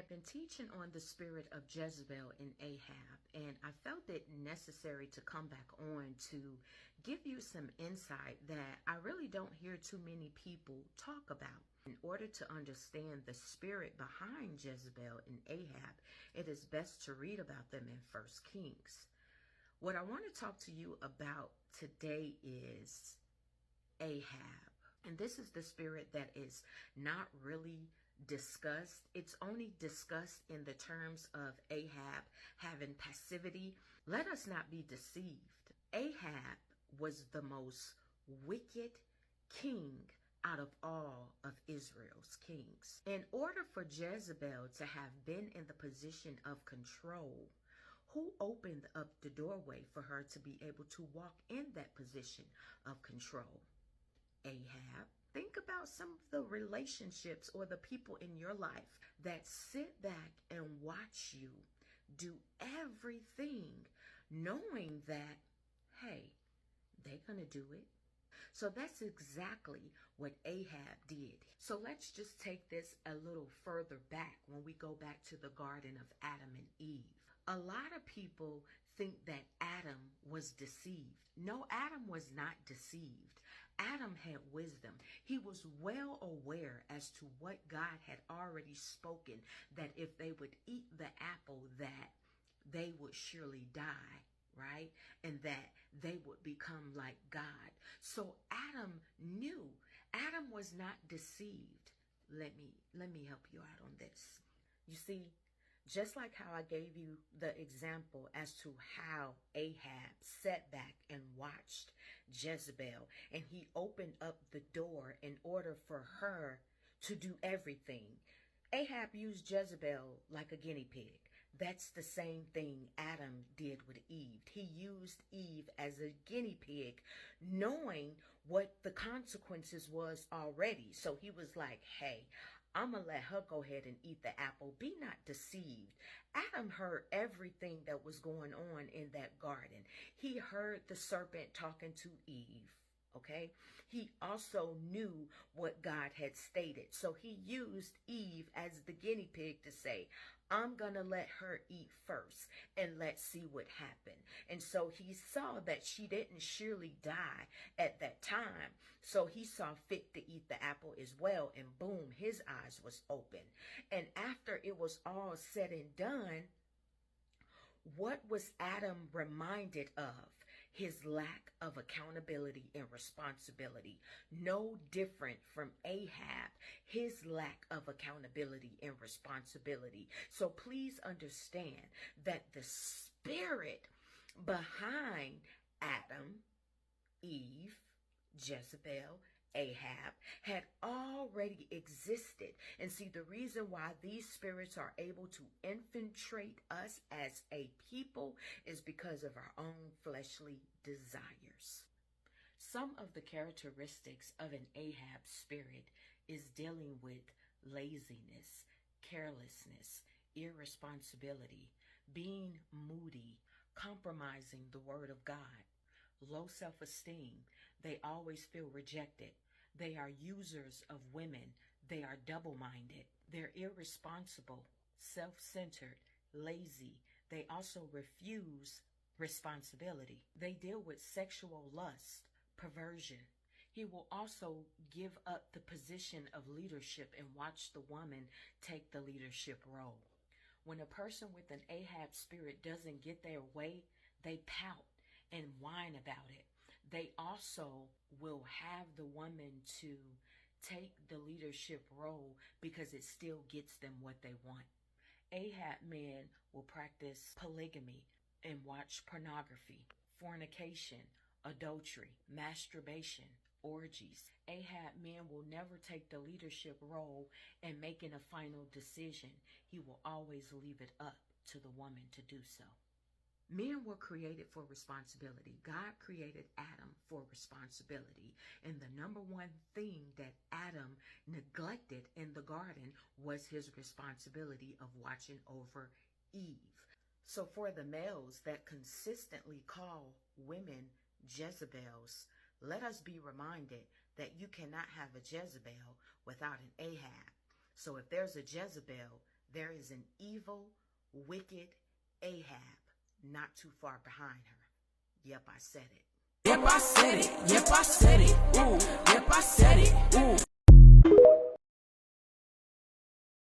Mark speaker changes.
Speaker 1: I've been teaching on the spirit of Jezebel and Ahab, and I felt it necessary to come back on to give you some insight that I really don't hear too many people talk about. In order to understand the spirit behind Jezebel and Ahab, it is best to read about them in 1 Kings. What I want to talk to you about today is Ahab. And this is the spirit that is not really discussed. It's only discussed in the terms of Ahab having passivity. Let us not be deceived. Ahab was the most wicked king out of all of Israel's kings. In order for Jezebel to have been in the position of control, who opened up the doorway for her to be able to walk in that position of control? Ahab. Think about some of the relationships or the people in your life that sit back and watch you do everything knowing that, hey, they're going to do it. So that's exactly what Ahab did. So let's just take this a little further back when we go back to the Garden of Adam and Eve. A lot of people think that Adam was deceived. No, Adam was not deceived. Adam had wisdom. He was well aware as to what God had already spoken, that if they would eat the apple, that they would surely die. Right? And that they would become like God. So Adam knew. Adam was not deceived. Let me help you out on this. You see, just like how I gave you the example as to how Ahab sat back and watched Jezebel, and he opened up the door in order for her to do everything. Ahab used Jezebel like a guinea pig. That's the same thing Adam did with Eve. He used Eve as a guinea pig, knowing what the consequences was already. So he was like, hey, I'm going to let her go ahead and eat the apple. Be not deceived. Adam heard everything that was going on in that garden. He heard the serpent talking to Eve. Okay, he also knew what God had stated. So he used Eve as the guinea pig to say, I'm going to let her eat first and let's see what happened. And so he saw that she didn't surely die at that time. So he saw fit to eat the apple as well. And boom, his eyes was open. And after it was all said and done, what was Adam reminded of? His lack of accountability and responsibility. No different from Ahab, his lack of accountability and responsibility. So please understand that the spirit behind Adam, Eve, Jezebel, Ahab had already existed. And see, the reason why these spirits are able to infiltrate us as a people is because of our own fleshly desires. Some of the characteristics of an Ahab spirit is dealing with laziness, carelessness, irresponsibility, being moody, compromising the word of God, low self-esteem. They always feel rejected. They are users of women. They are double-minded. They're irresponsible, self-centered, lazy. They also refuse responsibility. They deal with sexual lust, perversion. He will also give up the position of leadership and watch the woman take the leadership role. When a person with an Ahab spirit doesn't get their way, they pout and whine about it. They also will have the woman to take the leadership role because it still gets them what they want. Ahab men will practice polygamy and watch pornography, fornication, adultery, masturbation, orgies. Ahab men will never take the leadership role in making a final decision. He will always leave it up to the woman to do so. Men were created for responsibility. God created Adam for responsibility. And the number one thing that Adam neglected in the garden was his responsibility of watching over Eve. So for the males that consistently call women Jezebels, let us be reminded that you cannot have a Jezebel without an Ahab. So if there's a Jezebel, there is an evil, wicked Ahab not too far behind her. Yep, I said it.
Speaker 2: Yep, I said it. Yep, I said it. Ooh, yep, I said it.